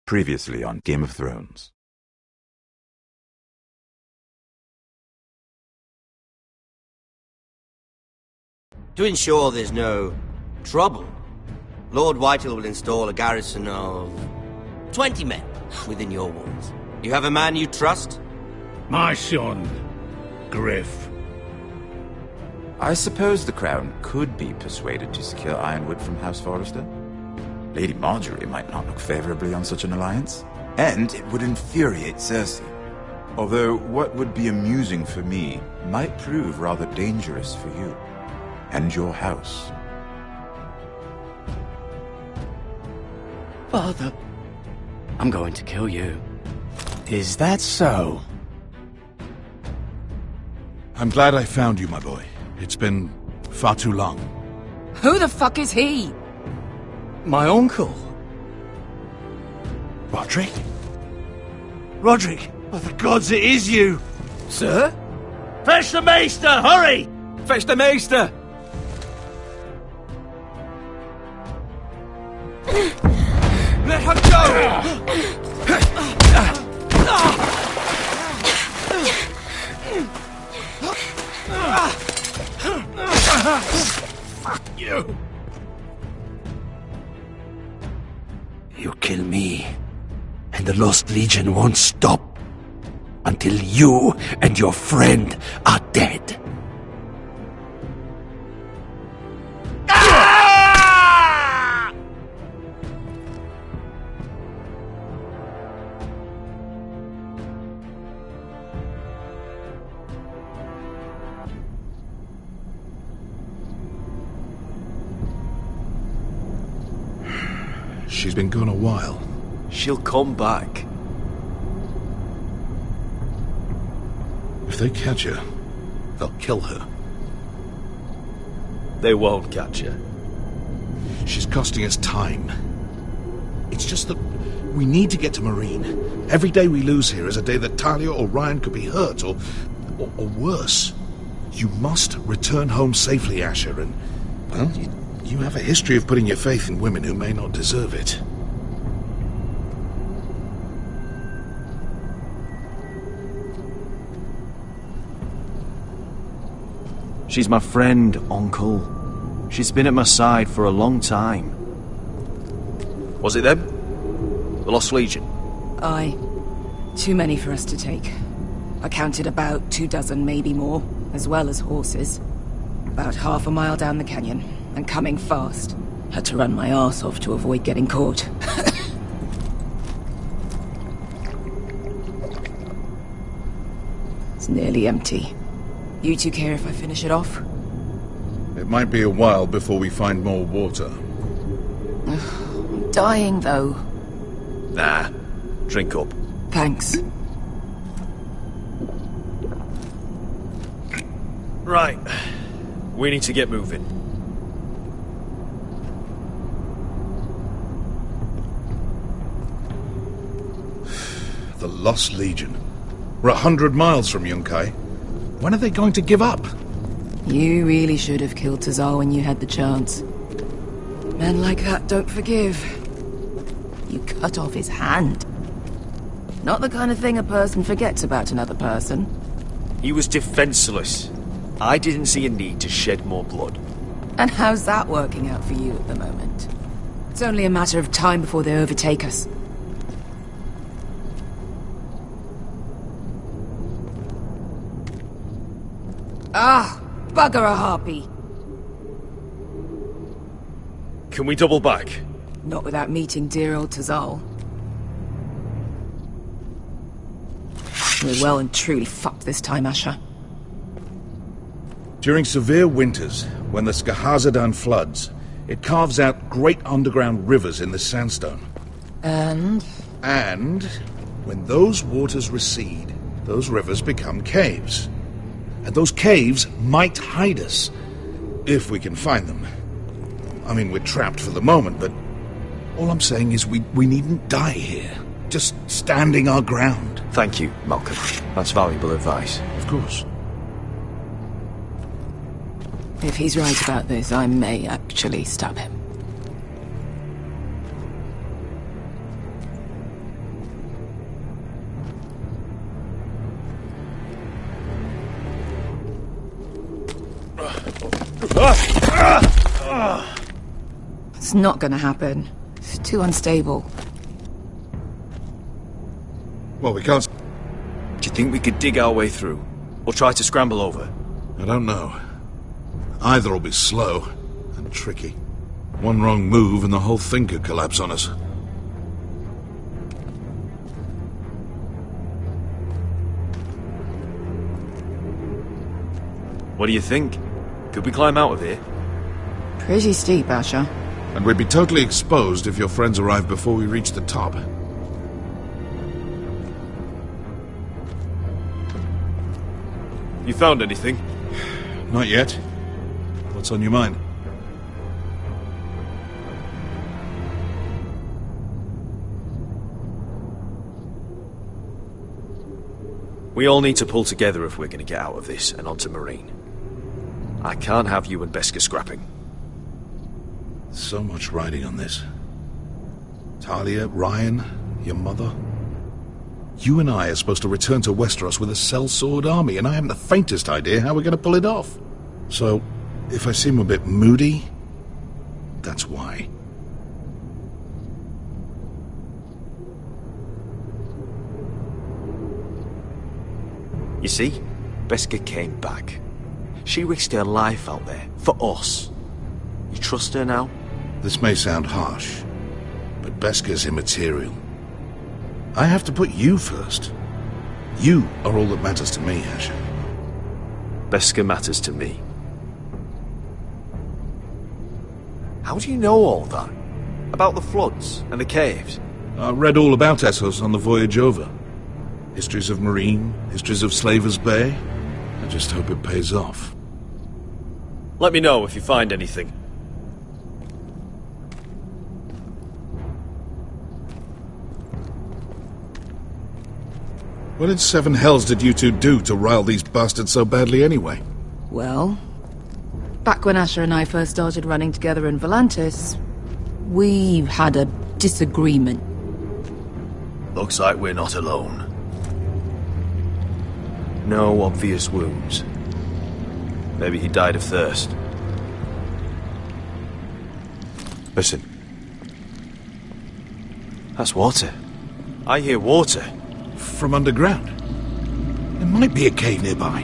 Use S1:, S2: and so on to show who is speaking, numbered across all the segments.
S1: Previously on Game of Thrones.
S2: To ensure there's no trouble, Lord Whitehill will install a garrison of 20 men within your walls. You have a man you trust?
S3: My son, Griff.
S1: I suppose the Crown could be persuaded to secure Ironwood from House Forrester. Lady Marjorie might not look favorably on such an alliance, and it would infuriate Cersei. Although what would be amusing for me might prove rather dangerous for you and your house.
S4: Father, I'm going to kill you. Is that so?
S3: I'm glad I found you, my boy. It's been far too long.
S5: Who the fuck is he?
S4: My uncle.
S3: Roderick? Roderick! By the gods, it is you!
S4: Sir?
S3: Fetch the maester, hurry!
S4: Fetch the maester!
S3: Let her go! Fuck you!
S4: You kill me, and the Lost Legion won't stop until you and your friend are dead.
S3: She's been gone a while.
S4: She'll come back.
S3: If they catch her, they'll kill her.
S4: They won't catch her.
S3: She's costing us time. It's just that we need to get to Marine. Every day we lose here is a day that Talia or Ryan could be hurt, or worse. You must return home safely, Asher, and, well, you have a history of putting your faith in women who may not deserve it.
S6: She's my friend, Uncle. She's been at my side for a long time.
S4: Was it them? The Lost Legion?
S5: Aye. Too many for us to take. I counted about 24, maybe more, as well as horses. About half a mile down the canyon, and coming fast. Had to run my arse off to avoid getting caught. It's nearly empty. You two care if I finish it off?
S3: It might be a while before we find more water.
S5: I'm dying, though.
S4: Nah. Drink up.
S5: Thanks.
S4: Right. We need to get moving.
S3: The Lost Legion. We're 100 miles from Yunkai. When are they going to give up?
S5: You really should have killed Tazal when you had the chance. Men like that don't forgive. You cut off his hand. Not the kind of thing a person forgets about another person.
S4: He was defenseless. I didn't see a need to shed more blood.
S5: And how's that working out for you at the moment? It's only a matter of time before they overtake us. Ah, bugger a harpy.
S4: Can we double back?
S5: Not without meeting dear old Tazal. We're well and truly fucked this time, Asher.
S3: During severe winters, when the Skahazadan floods, it carves out great underground rivers in the sandstone.
S5: And
S3: when those waters recede, those rivers become caves. And those caves might hide us, if we can find them. I mean, we're trapped for the moment, but all I'm saying is we needn't die here. Just standing our ground.
S4: Thank you, Malcolm. That's valuable advice.
S3: Of course.
S5: if he's right about this, I may actually stab him. It's not gonna happen. It's too unstable.
S3: Well, we can't...
S6: Do you think we could dig our way through? Or try to scramble over?
S3: I don't know. Either will be slow and tricky. One wrong move and the whole thing could collapse on us.
S6: What do you think? Could we climb out of here?
S5: Pretty steep, Asher.
S3: And we'd be totally exposed if your friends arrive before we reach the top.
S6: You found anything?
S3: Not yet. What's on your mind?
S6: We all need to pull together if we're going to get out of this and onto Marine. I can't have you and Beskha scrapping.
S3: So much riding on this. Talia, Ryan, your mother. You and I are supposed to return to Westeros with a sellsword army, and I haven't the faintest idea how we're going to pull it off. So, if I seem a bit moody, that's why.
S6: You see, Beskha came back. She risked her life out there, for us. You trust her now?
S3: This may sound harsh, but Beskha's immaterial. I have to put you first. You are all that matters to me, Asher.
S6: Beskha matters to me. How do you know all that? About the floods and the caves?
S3: I read all about Essos on the voyage over. Histories of Marine, histories of Slaver's Bay. I just hope it pays off.
S6: Let me know if you find anything.
S3: What in seven hells did you two do to rile these bastards so badly anyway?
S5: Well, back when Asher and I first started running together in Volantis, we had a disagreement.
S6: Looks like we're not alone. No obvious wounds. Maybe he died of thirst. Listen. That's water. I hear water.
S3: From underground. There might be a cave nearby.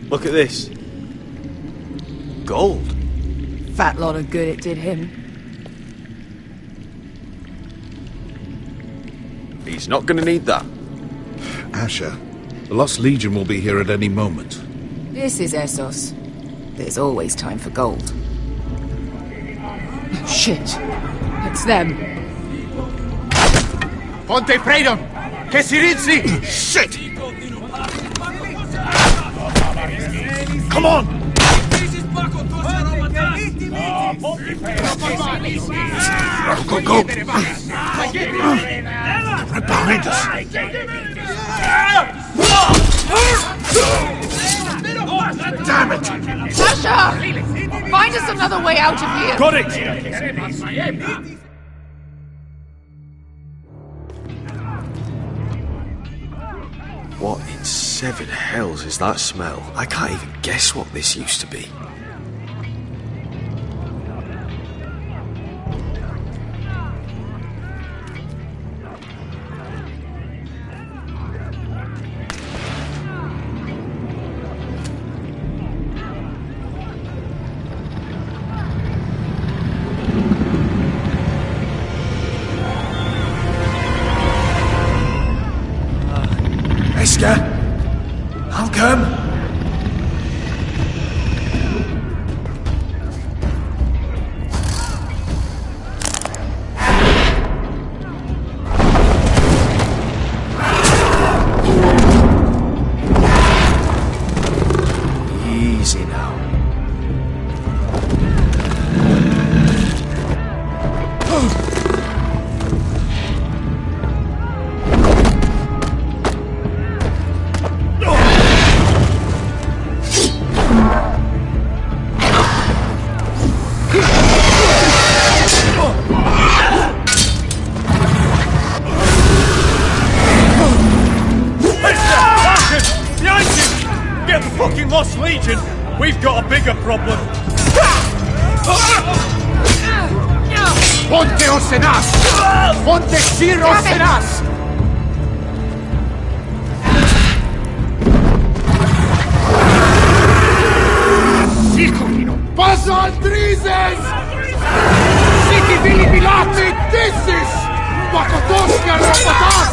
S6: Look at this. Gold.
S5: Fat lot of good it did him.
S6: He's not gonna need that.
S3: Asher, the Lost Legion will be here at any moment.
S5: This is Essos. There's always time for gold. Shit. It's them.
S7: Ponte freedom! Che si rizzi!
S3: Shit! Come on! Go, go, go! Right behind us! Damn it!
S5: Sasha! Find us another way out of here!
S6: Got it! What in seven hells is that smell? I can't even guess what this used to be. I'll come. Easy now.
S7: Lost Legion, we've got a bigger problem. Ponte Osenas! Ponte Osenas! Sikulino! Pasa Aldrizes! Siki Vili Bilate Dissis! Bakotoska Rapatas!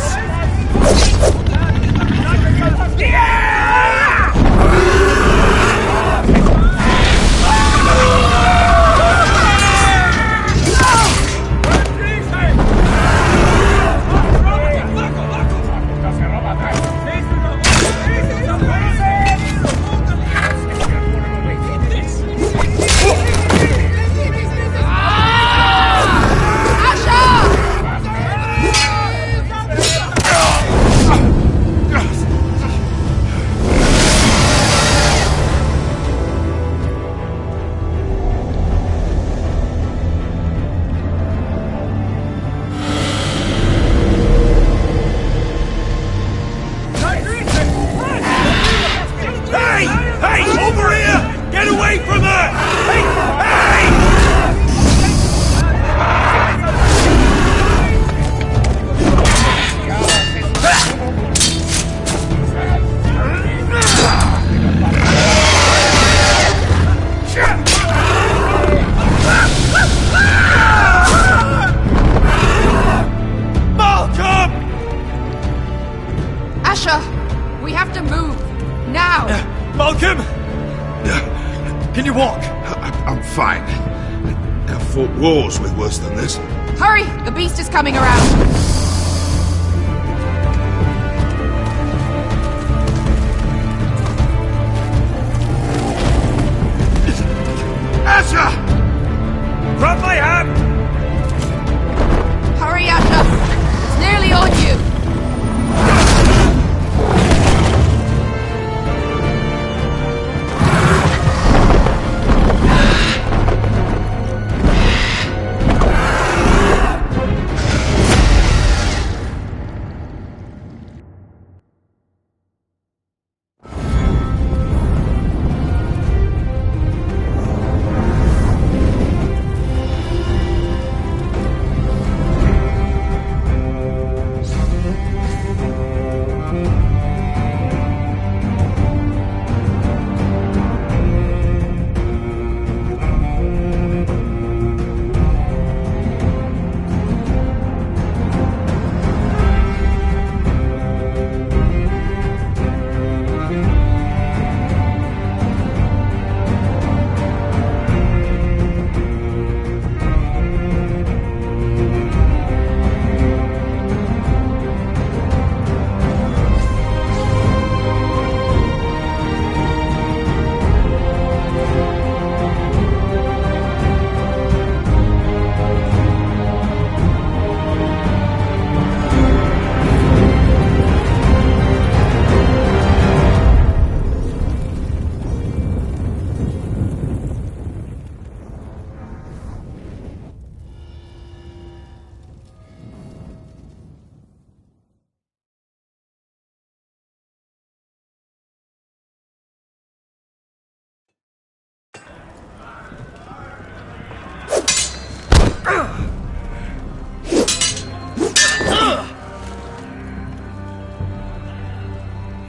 S3: Wars with worse than this.
S5: Hurry! The beast is coming around!
S7: Asher! Grab my hand!
S5: Hurry, Asher! It's nearly on you!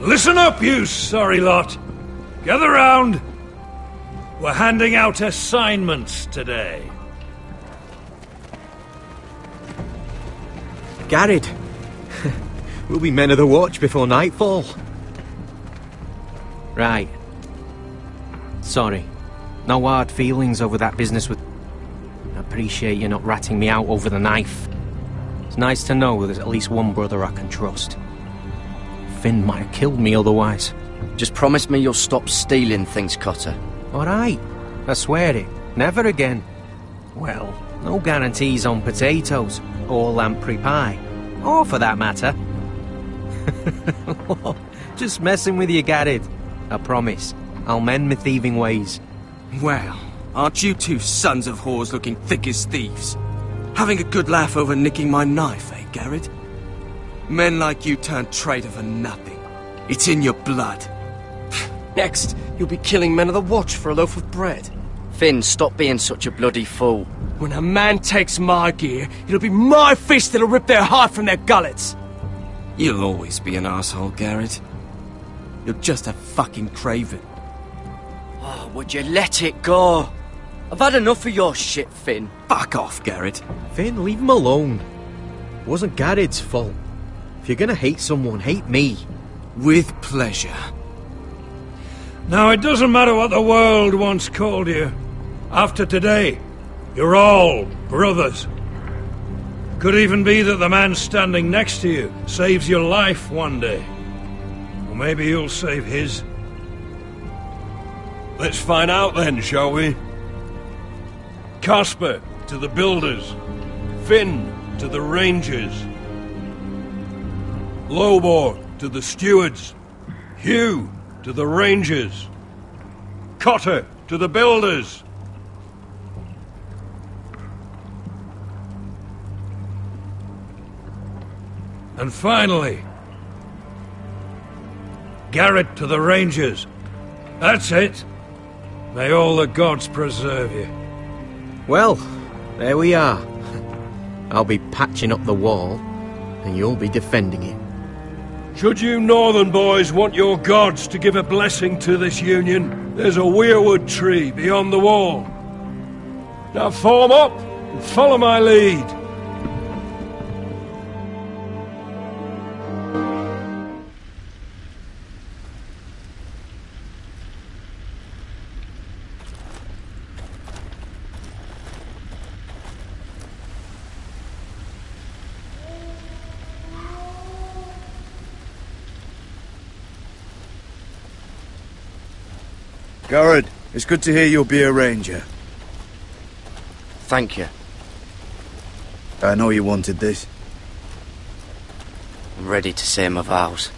S8: Listen up, you sorry lot. Gather round. We're handing out assignments today.
S6: Garrett. We'll be men of the watch before nightfall. Right. Sorry. No hard feelings over that business with... I appreciate you not ratting me out over the knife. It's nice to know there's at least one brother I can trust. Finn might have killed me otherwise.
S2: Just promise me you'll stop stealing things, Cotter.
S6: Alright. I swear it. Never again. Well, no guarantees on potatoes, or lamprey pie. Or for that matter. Just messing with you, Garrett. I promise. I'll mend my thieving ways.
S9: Well, aren't you two sons of whores looking thick as thieves? Having a good laugh over nicking my knife, eh, Garrett? Men like you turn traitor for nothing. It's in your blood. Next, you'll be killing men of the Watch for a loaf of bread.
S10: Finn, stop being such a bloody fool.
S9: When a man takes my gear, it'll be my fist that'll rip their heart from their gullets. You'll always be an asshole, Garrett. You're just a fucking craven.
S10: Oh, would you let it go? I've had enough of your shit, Finn.
S9: Fuck off, Garrett.
S6: Finn, leave him alone. It wasn't Garrett's fault. If you're gonna hate someone, hate me.
S9: With pleasure.
S8: Now, it doesn't matter what the world once called you. After today, you're all brothers. Could even be that the man standing next to you saves your life one day. Or maybe you'll save his. Let's find out then, shall we? Casper to the builders. Finn to the rangers. Lobor to the stewards. Hugh to the rangers. Cotter to the builders. And finally, Garrett to the rangers. That's it. May all the gods preserve you.
S6: Well, there we are. I'll be patching up the wall, and you'll be defending it.
S8: Should you northern boys want your gods to give a blessing to this union, there's a weirwood tree beyond the wall. Now form up and follow my lead.
S11: Garrett, it's good to hear you'll be a ranger.
S10: Thank you.
S11: I know you wanted this.
S10: I'm ready to say my vows.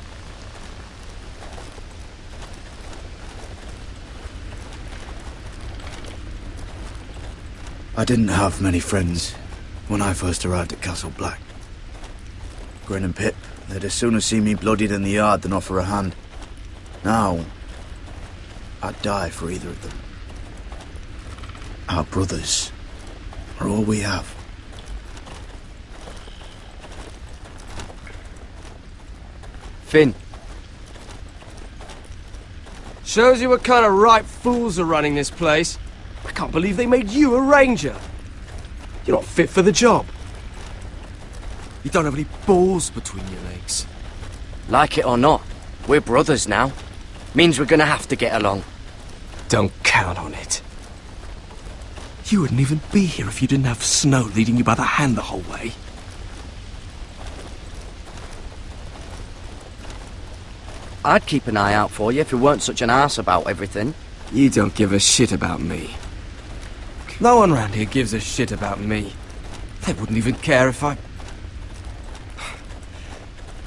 S11: I didn't have many friends when I first arrived at Castle Black. Grin and Pip, they'd as soon have seen me bloodied in the yard than offer a hand. Now, I'd die for either of them. Our brothers are all we have.
S10: Finn.
S9: Shows you what kind of ripe fools are running this place. I can't believe they made you a ranger. You're not fit for the job. You don't have any balls between your legs.
S10: Like it or not, we're brothers now. Means we're gonna have to get along.
S9: Don't count on it. You wouldn't even be here if you didn't have Snow leading you by the hand the whole way.
S10: I'd keep an eye out for you if you weren't such an arse about everything.
S9: You don't give a shit about me. No one around here gives a shit about me. They wouldn't even care if I...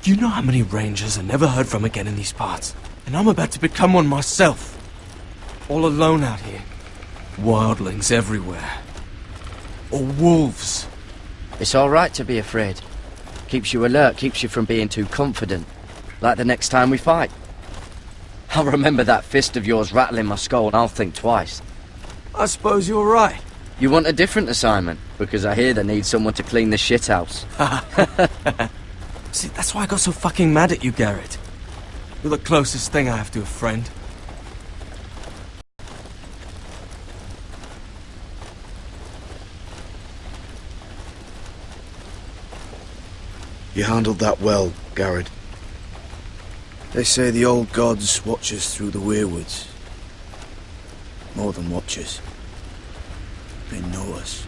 S9: Do you know how many rangers are never heard from again in these parts? And I'm about to become one myself. All alone out here. Wildlings everywhere. Or wolves.
S10: It's all right to be afraid. Keeps you alert, keeps you from being too confident. Like the next time we fight. I'll remember that fist of yours rattling my skull and I'll think twice.
S9: I suppose you're right.
S10: You want a different assignment? Because I hear they need someone to clean the shithouse.
S9: See, that's why I got so fucking mad at you, Garrett. You're the closest thing I have to a friend.
S11: You handled that well, Garrett. They say the old gods watch us through the weirwoods. More than watch us. They know us.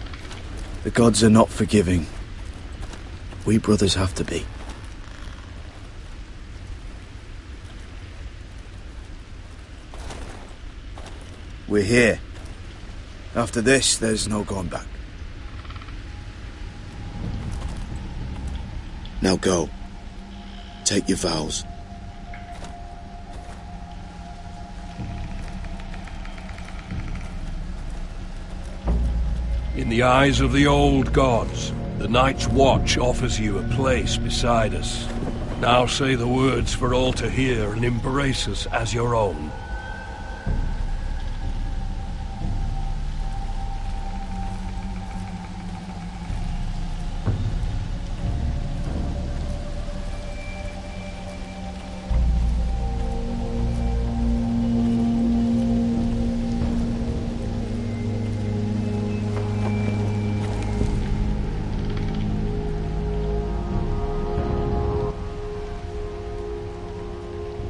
S11: The gods are not forgiving. We brothers have to be. We're here. After this, there's no going back. Now go. Take your vows.
S8: In the eyes of the old gods, the Night's Watch offers you a place beside us. Now say the words for all to hear and embrace us as your own.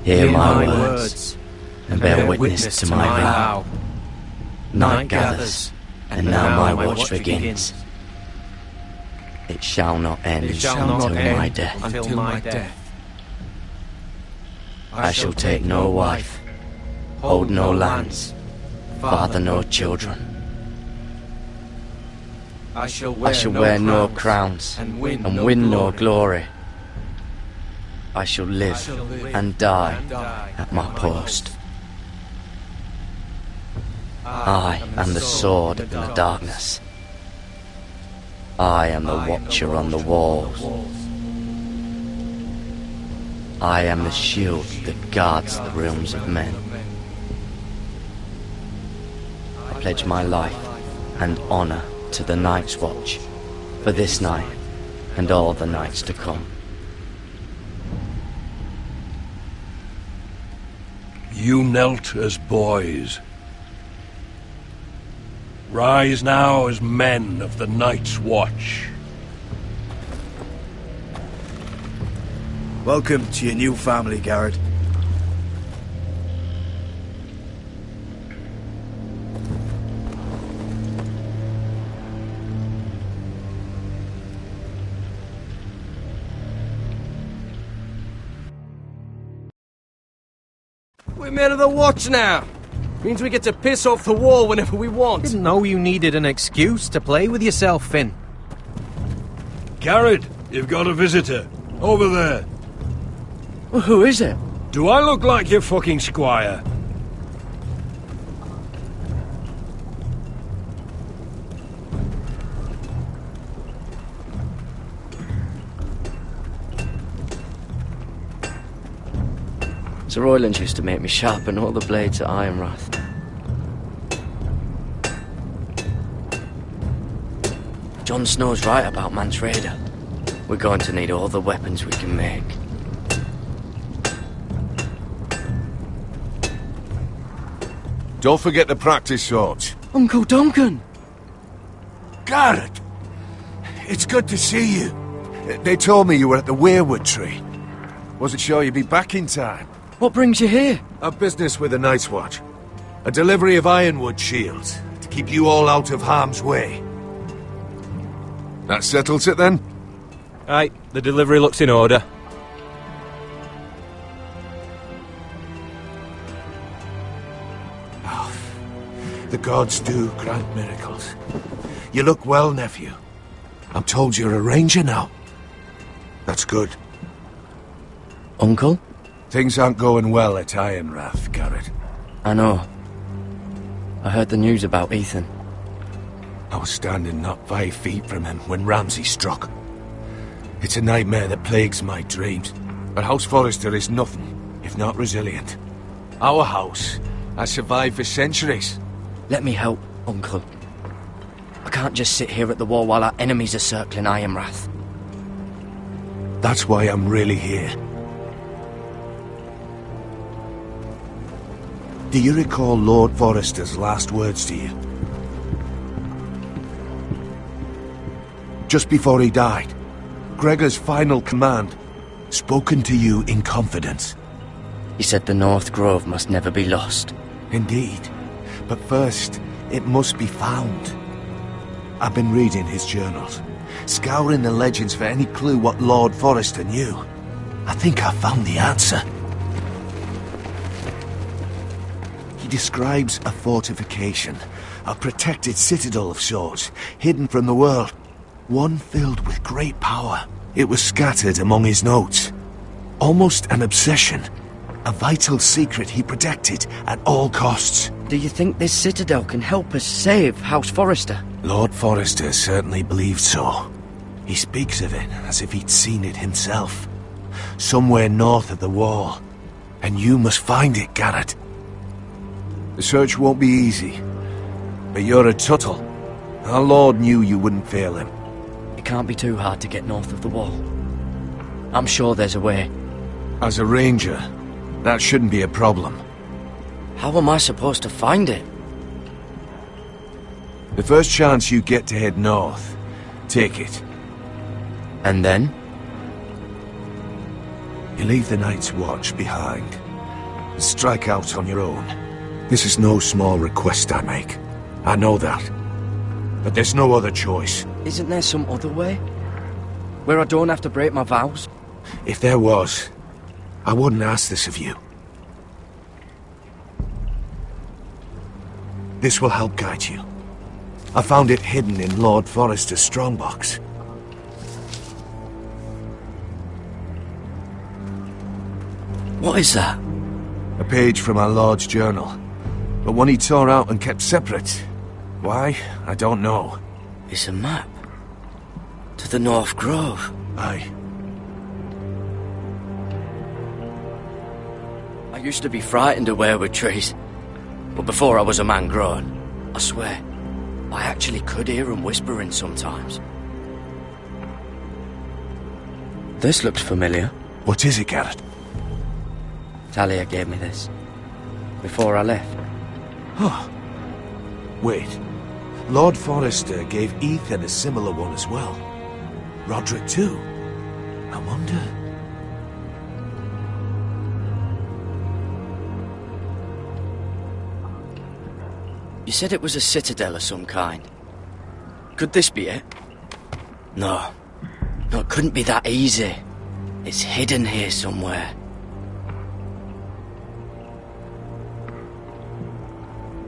S10: Hear my words, and bear witness to my vow. Night gathers, and now my watch begins. It shall not end until my death. I shall take no wife, hold no lands, father no children. I shall wear no crowns, and win no glory. I shall live and die at my post. I am the sword in the darkness. I am the watcher on the walls. I am the shield that guards the realms of men. I pledge my life and honor to the Night's Watch for this night and all the nights to come.
S8: You knelt as boys. Rise now as men of the Night's Watch.
S11: Welcome to your new family, Garrett.
S9: We're men of the Watch now. Means we get to piss off the wall whenever we want.
S6: Didn't know you needed an excuse to play with yourself, Finn.
S8: Garrett, you've got a visitor. Over there.
S10: Well, who is it?
S8: Do I look like your fucking squire?
S10: Sir Royland used to make me sharpen all the blades at Ironrath. Jon Snow's right about Mance Rayder. We're going to need all the weapons we can make.
S7: Don't forget the practice swords.
S10: Uncle Duncan!
S7: Garrett! It's good to see you. They told me you were at the weirwood tree. Wasn't sure you'd be back in time.
S10: What brings you here?
S7: A business with the Night's Watch. A delivery of ironwood shields, to keep you all out of harm's way. That settles it then?
S9: Aye, the delivery looks in order.
S7: Oh, the gods do grant miracles. You look well, nephew. I'm told you're a ranger now. That's good.
S10: Uncle?
S7: Things aren't going well at Ironrath, Garrett.
S10: I know. I heard the news about Ethan.
S7: I was standing not 5 feet from him when Ramsay struck. It's a nightmare that plagues my dreams. But House Forrester is nothing if not resilient. Our house has survived for centuries.
S10: Let me help, Uncle. I can't just sit here at the wall while our enemies are circling Ironrath.
S7: That's why I'm really here. Do you recall Lord Forrester's last words to you? Just before he died, Gregor's final command, spoken to you in confidence.
S10: He said the North Grove must never be lost.
S7: Indeed. But first, it must be found. I've been reading his journals, scouring the legends for any clue what Lord Forrester knew. I think I found the answer. He describes a fortification, a protected citadel of sorts, hidden from the world. One filled with great power. It was scattered among his notes. Almost an obsession. A vital secret he protected at all costs.
S10: Do you think this citadel can help us save House Forrester?
S7: Lord Forrester certainly believed so. He speaks of it as if he'd seen it himself. Somewhere north of the wall. And you must find it, Garrett. The search won't be easy. But you're a Tuttle. Our Lord knew you wouldn't fail him.
S10: It can't be too hard to get north of the wall. I'm sure there's a way.
S7: As a ranger, that shouldn't be a problem.
S10: How am I supposed to find it?
S7: The first chance you get to head north, take it.
S10: And then?
S7: You leave the Night's Watch behind. and strike out on your own. This is no small request I make. I know that. But there's no other choice.
S10: Isn't there some other way? Where I don't have to break my vows?
S7: If there was, I wouldn't ask this of you. This will help guide you. I found it hidden in Lord Forrester's strongbox.
S10: What is that?
S7: A page from our Lord's journal. But one he tore out and kept separate. Why? I don't know.
S10: It's a map. To the North Grove.
S7: Aye.
S10: I used to be frightened of weirwood trees. But before I was a man grown, I swear, I actually could hear them whispering sometimes. This looks familiar.
S7: What is it, Garrett?
S10: Talia gave me this. Before I left.
S7: Huh. Wait. Lord Forrester gave Ethan a similar one as well. Roderick too. I wonder...
S10: You said it was a citadel of some kind. Could this be it? No. No, it couldn't be that easy. It's hidden here somewhere.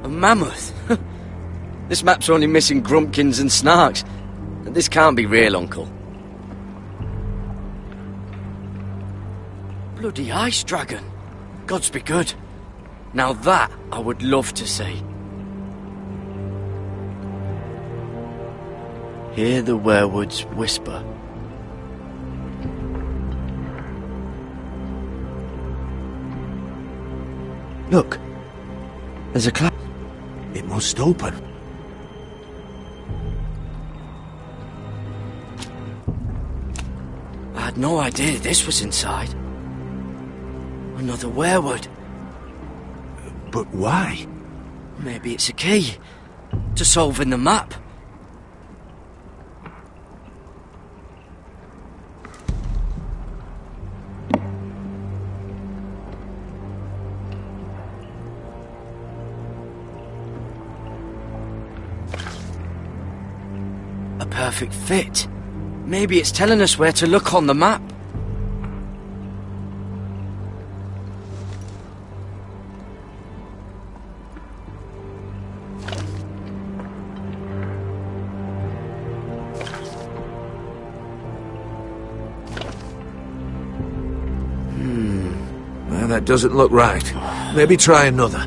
S10: A mammoth? This map's only missing grumpkins and snarks. This can't be real, Uncle. Bloody ice dragon. Gods be good. Now that I would love to see. Hear the weirwoods whisper. Look. There's a cloud.
S7: It must open.
S10: I had no idea this was inside. Another weirwood.
S7: But why?
S10: Maybe it's a key to solving the map. A perfect fit. Maybe it's telling us where to look on the map.
S7: Well, that doesn't look right. Maybe try another.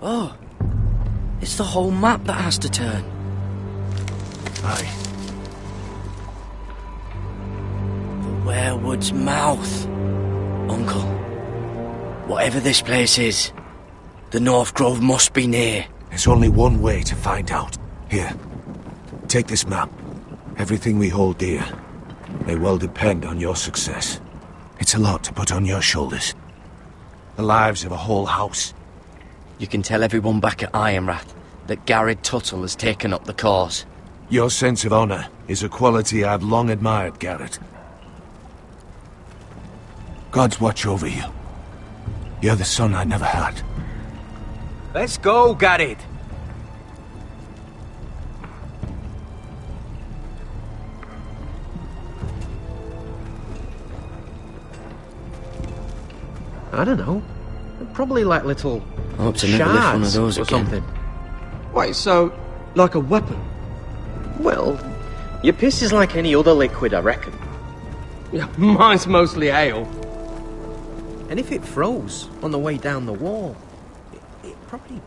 S10: Oh, it's the whole map that has to turn.
S7: Aye.
S10: The weirwood's mouth. Uncle, whatever this place is, the North Grove must be near.
S7: There's only one way to find out. Here, take this map. Everything we hold dear may well depend on your success. It's a lot to put on your shoulders. The lives of a whole house.
S10: You can tell everyone back at Ironrath that Garrett Tuttle has taken up the cause.
S7: Your sense of honor is a quality I've long admired, Garrett. God's watch over you. You're the son I never had.
S6: Let's go, Garrett. I don't know. Probably like little
S10: I hope to never lift one of
S6: shards
S10: those
S6: or
S10: again.
S6: something.
S9: Wait, so, like a weapon?
S6: Well, your piss is like any other liquid, I reckon.
S9: Yeah, mine's mostly ale.
S6: And if it froze on the way down the wall, it probably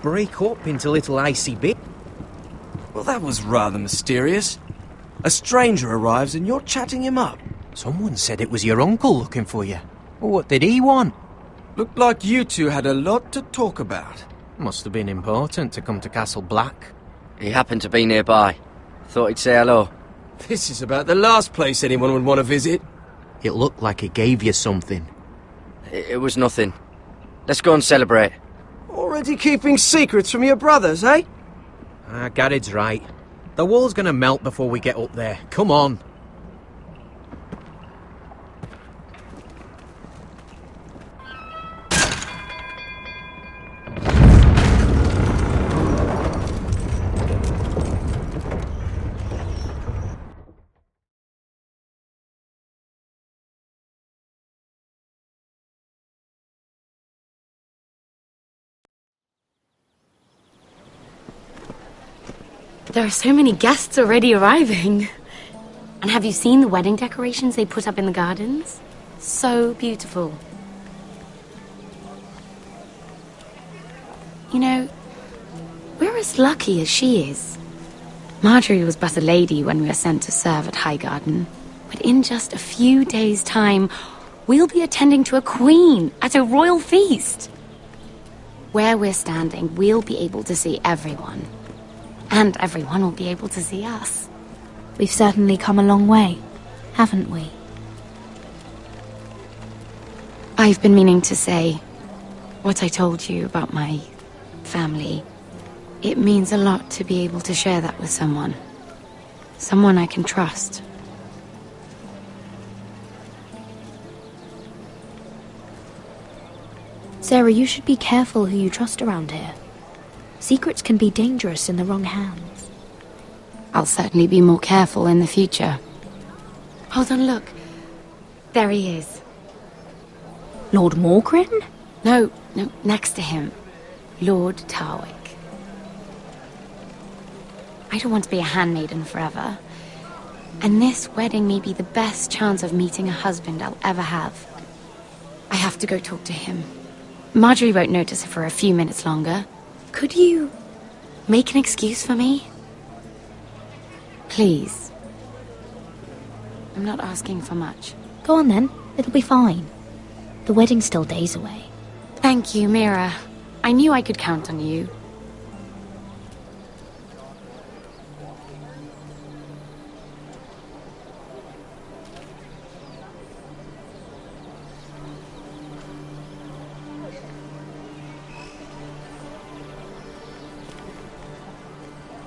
S6: break up into little icy bits.
S9: Well, that was rather mysterious. A stranger arrives and you're chatting him up.
S6: Someone said it was your uncle looking for you. Well, what did he want?
S9: Looked like you two had a lot to talk about.
S6: Must have been important to come to Castle Black.
S10: He happened to be nearby. Thought he'd say hello.
S9: This is about the last place anyone would want to visit.
S6: It looked like it gave you something.
S10: It was nothing. Let's go and celebrate.
S9: Already keeping secrets from your brothers, eh?
S6: Garrett's right. The wall's gonna melt before we get up there. Come on.
S12: There are so many guests already arriving. And have you seen the wedding decorations they put up in the gardens? So beautiful. You know, we're as lucky as she is. Marjorie was but a lady when we were sent to serve at Highgarden. But in just a few days' time, we'll be attending to a queen at a royal feast. Where we're standing, we'll be able to see everyone. And everyone will be able to see us.
S13: We've certainly come a long way, haven't we?
S12: I've been meaning to say what I told you about my family. It means a lot to be able to share that with someone. Someone I can trust.
S13: Sarah, you should be careful who you trust around here. Secrets can be dangerous in the wrong hands.
S12: I'll certainly be more careful in the future. Hold on, look. There he is.
S13: Lord Morgrin?
S12: No, next to him. Lord Tarwick. I don't want to be a handmaiden forever. And this wedding may be the best chance of meeting a husband I'll ever have. I have to go talk to him. Marjorie won't notice it for a few minutes longer. Could you make an excuse for me? Please. I'm not asking for much.
S13: Go on then, it'll be fine. The wedding's still days away.
S12: Thank you, Mira. I knew I could count on you.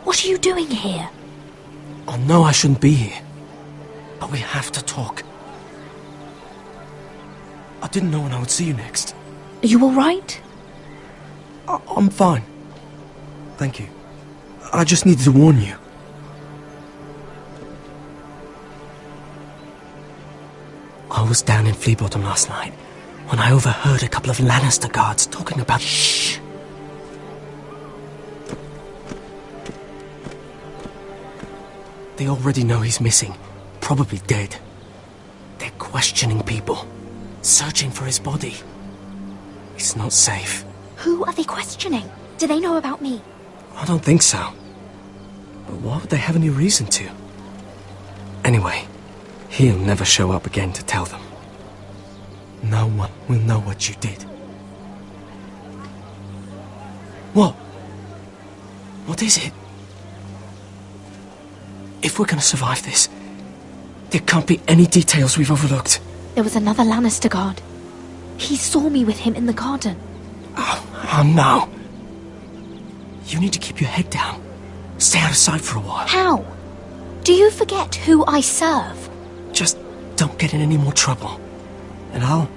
S13: What are you doing here?
S9: I know I shouldn't be here, but we have to talk. I didn't know when I would see you next.
S13: Are you alright?
S9: I'm fine. Thank you. I just needed to warn you. I was down in Flea Bottom last night when I overheard a couple of Lannister guards talking about... Shh! They already know he's missing, probably dead. They're questioning people, searching for his body. It's not safe.
S13: Who are they questioning? Do they know about me?
S9: I don't think so. But why would they have any reason to? Anyway, he'll never show up again to tell them. No one will know what you did. What? What is it? If we're gonna survive this, there can't be any details we've overlooked.
S13: There was another Lannister guard. He saw me with him in the garden.
S9: Oh no. You need to keep your head down. Stay out of sight for a while.
S13: How? Do you forget who I serve?
S9: Just don't get in any more trouble. And I'll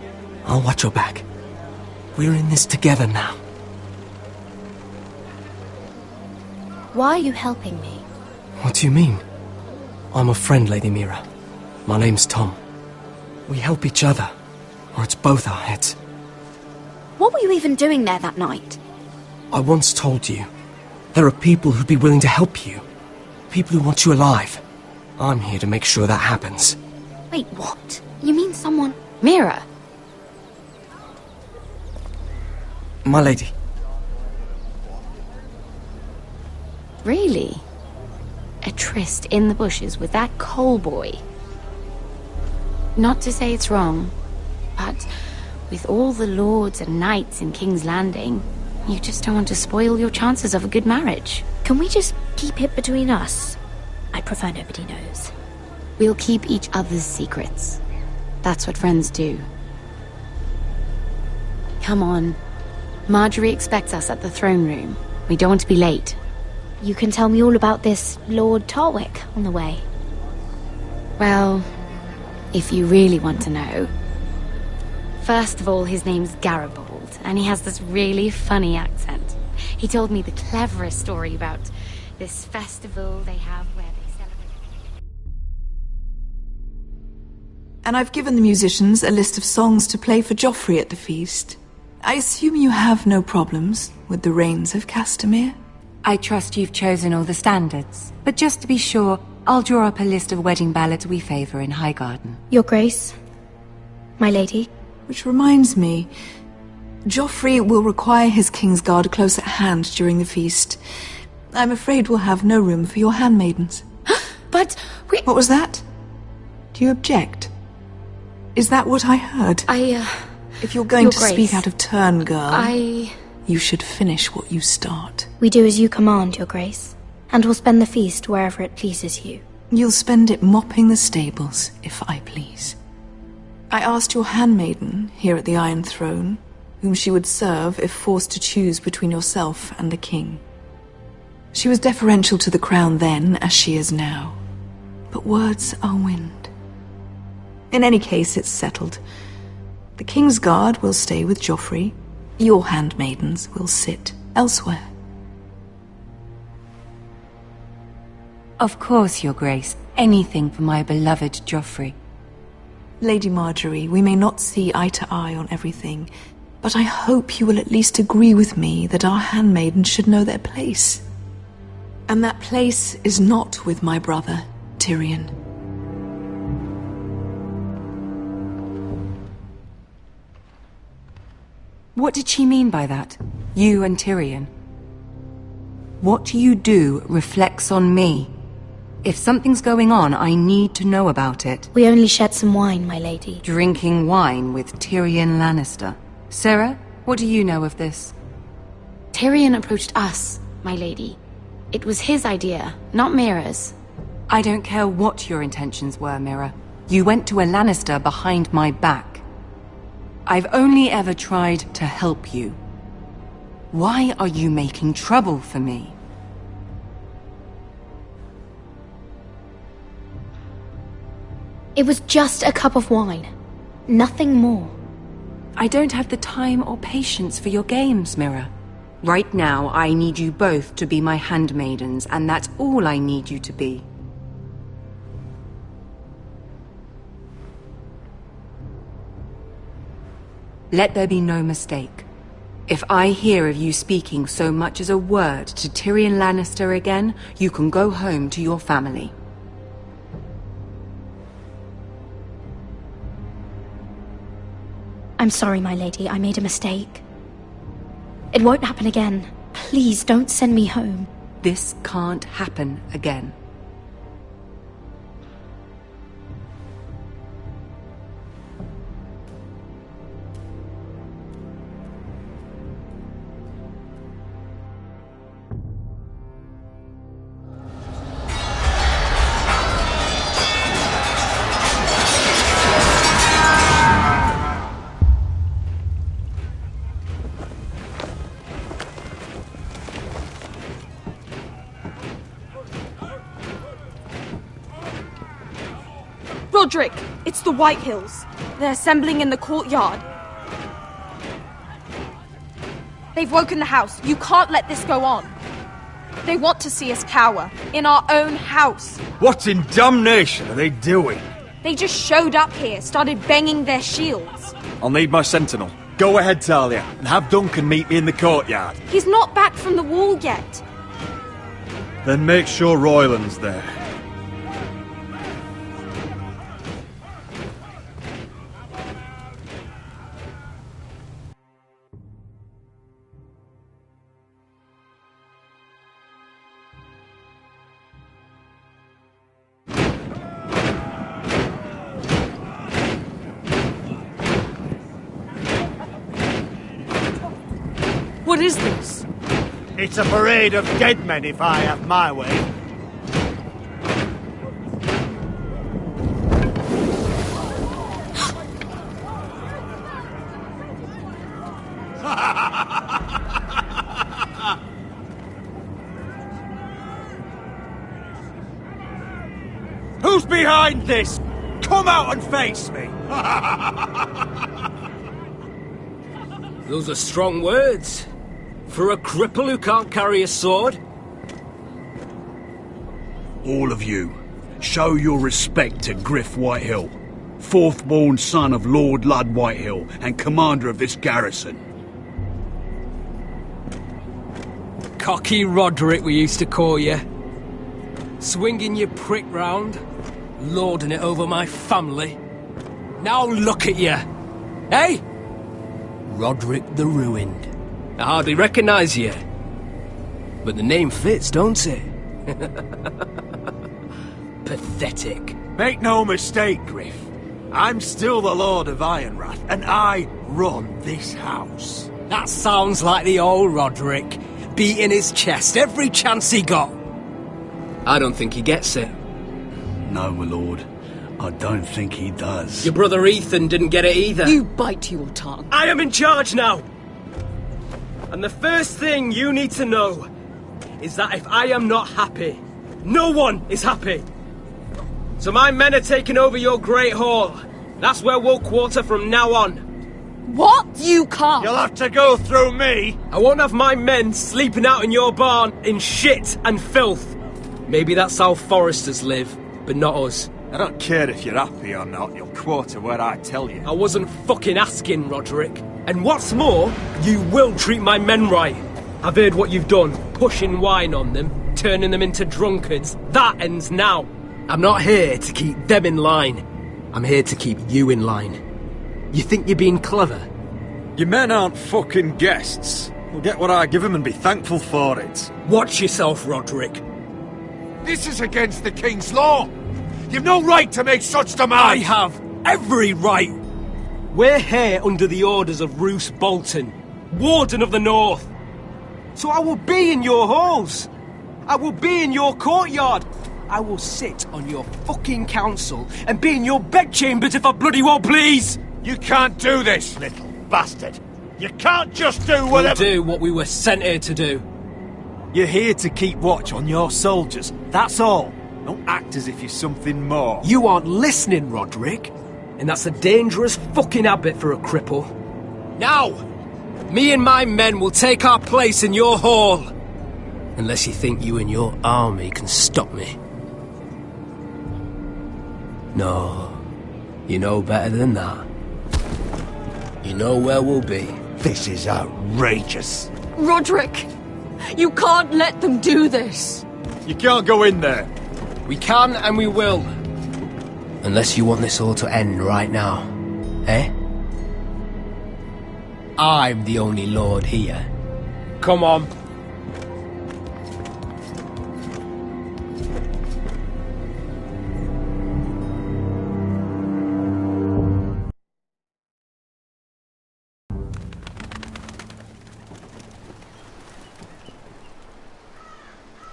S9: watch your back. We're in this together now.
S13: Why are you helping me?
S9: What do you mean? I'm a friend, Lady Mira. My name's Tom. We help each other, or it's both our heads.
S13: What were you even doing there that night?
S9: I once told you, there are people who'd be willing to help you. People who want you alive. I'm here to make sure that happens.
S13: Wait, what? You mean someone...
S12: Mira!
S9: My lady.
S12: Really? A tryst in the bushes with that coal boy? Not to say it's wrong, but with all the lords and knights in King's Landing, you just don't want to spoil your chances of a good marriage.
S13: Can we just keep it between us? I prefer nobody knows.
S12: We'll keep each other's secrets. That's what friends do. Come on. Marjorie expects us at the throne room. We don't want to be late.
S13: You can tell me all about this Lord Tarwick on the way.
S12: Well, if you really want to know. First of all, his name's Garibold, and he has this really funny accent. He told me the cleverest story about this festival they have where they celebrate...
S14: And I've given the musicians a list of songs to play for Joffrey at the feast. I assume you have no problems with the Rains of Castamere?
S5: I trust you've chosen all the standards. But just to be sure, I'll draw up a list of wedding ballads we favour in Highgarden.
S13: Your Grace, my lady.
S14: Which reminds me, Joffrey will require his Kingsguard close at hand during the feast. I'm afraid we'll have no room for your handmaidens.
S12: But we...
S14: What was that? Do you object? Is that what I heard? If you're going to speak out of turn, girl... You should finish what you start.
S13: We do as you command, Your Grace, and we'll spend the feast wherever it pleases you.
S14: You'll spend it mopping the stables, if I please. I asked your handmaiden here at the Iron Throne whom she would serve if forced to choose between yourself and the king. She was deferential to the crown then, as she is now. But words are wind. In any case, it's settled. The Kingsguard will stay with Joffrey. Your handmaidens will sit elsewhere.
S5: Of course, Your Grace. Anything for my beloved Joffrey.
S14: Lady Marjorie, we may not see eye to eye on everything, but I hope you will at least agree with me that our handmaidens should know their place. And that place is not with my brother, Tyrion.
S5: What did she mean by that? You and Tyrion? What you do reflects on me. If something's going on, I need to know about it.
S13: We only shed some wine, my lady.
S5: Drinking wine with Tyrion Lannister. Sarah, what do you know of this?
S12: Tyrion approached us, my lady. It was his idea, not Mira's.
S5: I don't care what your intentions were, Mira. You went to a Lannister behind my back. I've only ever tried to help you. Why are you making trouble for me?
S13: It was just a cup of wine. Nothing more.
S5: I don't have the time or patience for your games, Mira. Right now, I need you both to be my handmaidens, and that's all I need you to be. Let there be no mistake. If I hear of you speaking so much as a word to Tyrion Lannister again, you can go home to your family.
S13: I'm sorry, my lady. I made a mistake. It won't happen again. Please don't send me home.
S5: This can't happen again.
S15: Roderick, it's the Whitehills. They're assembling in the courtyard. They've woken the house. You can't let this go on. They want to see us cower. In our own house.
S16: What in damnation are they doing?
S15: They just showed up here, started banging their shields.
S16: I'll need my sentinel. Go ahead, Talia, and have Duncan meet me in the courtyard.
S15: He's not back from the wall yet.
S16: Then make sure Royland's there.
S15: What is this?
S17: It's a parade of dead men if I have my way.
S16: Who's behind this? Come out and face me!
S9: Those are strong words. For a cripple who can't carry a sword?
S17: All of you, show your respect to Griff Whitehill, fourth-born son of Lord Lud Whitehill and commander of this garrison.
S9: Cocky Roderick, we used to call you. Swinging your prick round, lording it over my family. Now look at you. Hey? Roderick the Ruined. I hardly recognise you. But the name fits, don't it? Pathetic.
S16: Make no mistake, Griff. I'm still the Lord of Ironrath, and I run this house.
S9: That sounds like the old Roderick, beating his chest every chance he got. I don't think he gets it.
S17: No, my lord. I don't think he does.
S9: Your brother Ethan didn't get it either.
S5: You bite your tongue.
S9: I am in charge now! And the first thing you need to know is that if I am not happy, no one is happy. So my men are taking over your Great Hall. That's where we'll quarter from now on.
S15: What? You can't!
S16: You'll have to go through me!
S9: I won't have my men sleeping out in your barn in shit and filth. Maybe that's how Forresters live, but not us.
S16: I don't care if you're happy or not, you'll quarter where I tell you.
S9: I wasn't fucking asking, Roderick. And what's more, you will treat my men right. I've heard what you've done, pushing wine on them, turning them into drunkards. That ends now. I'm not here to keep them in line. I'm here to keep you in line. You think you're being clever?
S16: Your men aren't fucking guests. We'll get what I give them and be thankful for it.
S9: Watch yourself, Roderick.
S3: This is against the King's law. You've no right to make such demands.
S9: I have every right. We're here under the orders of Roose Bolton, Warden of the North. So I will be in your halls. I will be in your courtyard. I will sit on your fucking council and be in your bedchambers if I bloody well please.
S3: You can't do this, little bastard. You can't just do whatever...
S9: We'll do what we were sent here to do.
S16: You're here to keep watch on your soldiers, that's all. Don't act as if you're something more.
S9: You aren't listening, Roderick. And that's a dangerous fucking habit for a cripple. Now, me and my men will take our place in your hall. Unless you think you and your army can stop me. No, you know better than that. You know where we'll be.
S7: This is outrageous.
S5: Roderick, you can't let them do this.
S16: You can't go in there.
S9: We can and we will. Unless you want this all to end right now. Eh? I'm the only lord here. Come on.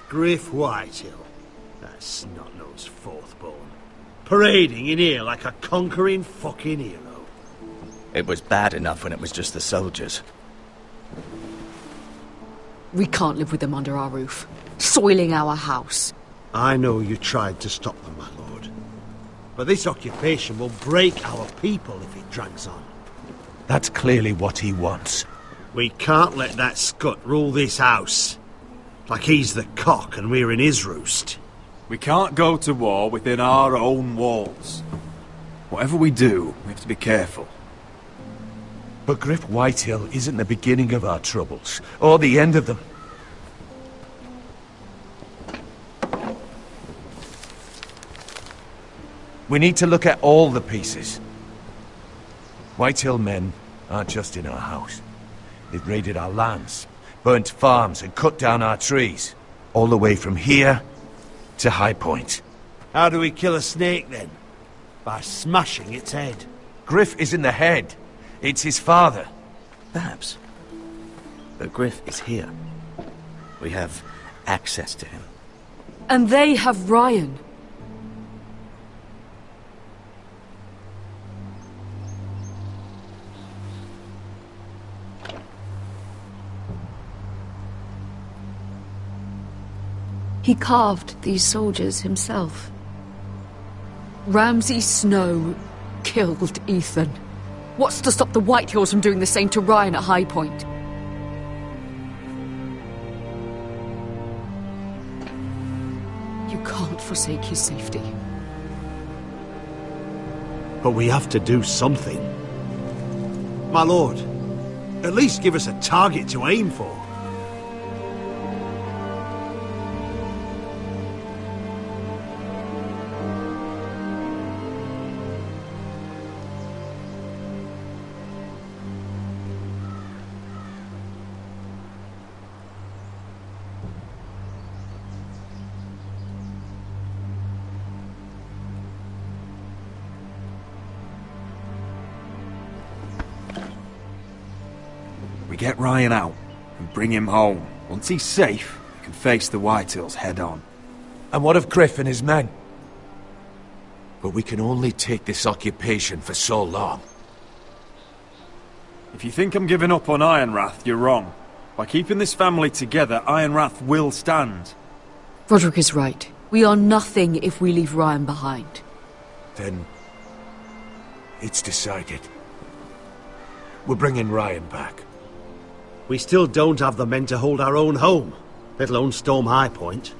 S18: Griff Whitehill, that snot-nosed fourth-born, parading in here like a conquering fucking hero.
S10: It was bad enough when it was just the soldiers.
S5: We can't live with them under our roof, soiling our house.
S18: I know you tried to stop them, my lord. But this occupation will break our people if it drags on.
S7: That's clearly what he wants.
S18: We can't let that scut rule this house. Like he's the cock and we're in his roost.
S16: We can't go to war within our own walls. Whatever we do, we have to be careful.
S7: But Griff Whitehill isn't the beginning of our troubles, or the end of them. We need to look at all the pieces. Whitehill men aren't just in our house. They've raided our lands, burnt farms and cut down our trees. All the way from here to High Point.
S18: How do we kill a snake then? By smashing its head.
S7: Griff isn't the head. It's his father.
S10: Perhaps. But Griff is here. We have access to him.
S5: And they have Ryan. He carved these soldiers himself.
S19: Ramsay Snow killed Ethan. What's to stop the Whitehills from doing the same to Ryan at High Point? You can't forsake his safety.
S18: But we have to do something. My lord, at least give us a target to aim for.
S16: We get Ryan out and bring him home. Once he's safe, we can face the Whitehills head on.
S7: And what of Griff and his men? But we can only take this occupation for so long.
S16: If you think I'm giving up on Ironrath, you're wrong. By keeping this family together, Ironrath will stand.
S19: Roderick is right. We are nothing if we leave Ryan behind.
S7: Then it's decided. We're bringing Ryan back.
S18: We still don't have the men to hold our own home, let alone storm High Point.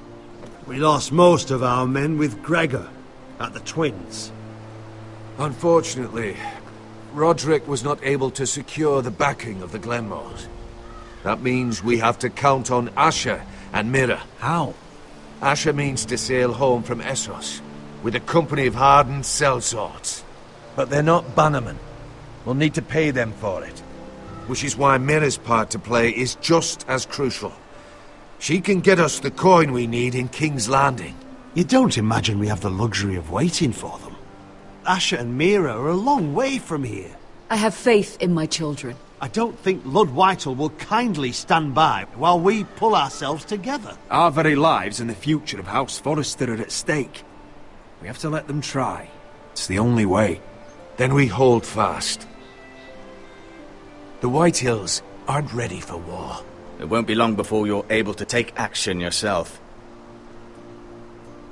S18: We lost most of our men with Gregor at the Twins.
S7: Unfortunately, Roderick was not able to secure the backing of the Glenmores. That means we have to count on Asher and Mira.
S18: How?
S7: Asher means to sail home from Essos with a company of hardened sellswords. But they're not bannermen. We'll need to pay them for it. Which is why Mira's part to play is just as crucial. She can get us the coin we need in King's Landing.
S18: You don't imagine we have the luxury of waiting for them? Asher and Mira are a long way from here.
S19: I have faith in my children.
S18: I don't think Lord Whitehall will kindly stand by while we pull ourselves together.
S16: Our very lives and the future of House Forrester are at stake. We have to let them try. It's the only way.
S7: Then we hold fast. The Whitehills aren't ready for war.
S20: It won't be long before you're able to take action yourself.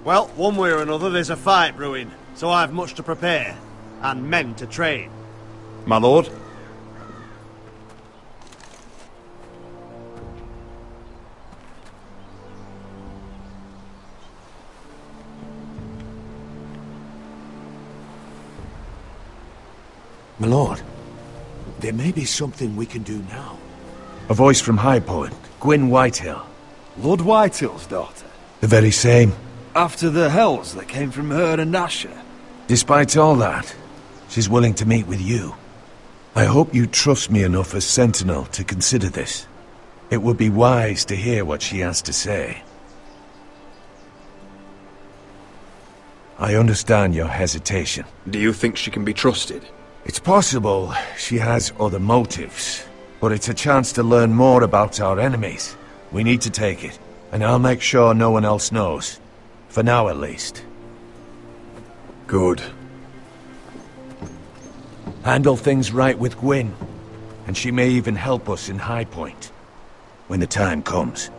S18: Well, one way or another there's a fight brewing, so I've much to prepare, and men to train.
S16: My lord?
S7: My lord, there may be something we can do now. A voice from High Point, Gwyn Whitehill.
S16: Lord Whitehill's daughter?
S7: The very same.
S16: After the hells that came from her and Asher?
S7: Despite all that, she's willing to meet with you. I hope you trust me enough as Sentinel to consider this. It would be wise to hear what she has to say. I understand your hesitation.
S16: Do you think she can be trusted?
S7: It's possible she has other motives, but it's a chance to learn more about our enemies. We need to take it, and I'll make sure no one else knows. For now, at least.
S16: Good.
S7: Handle things right with Gwyn, and she may even help us in High Point when the time comes.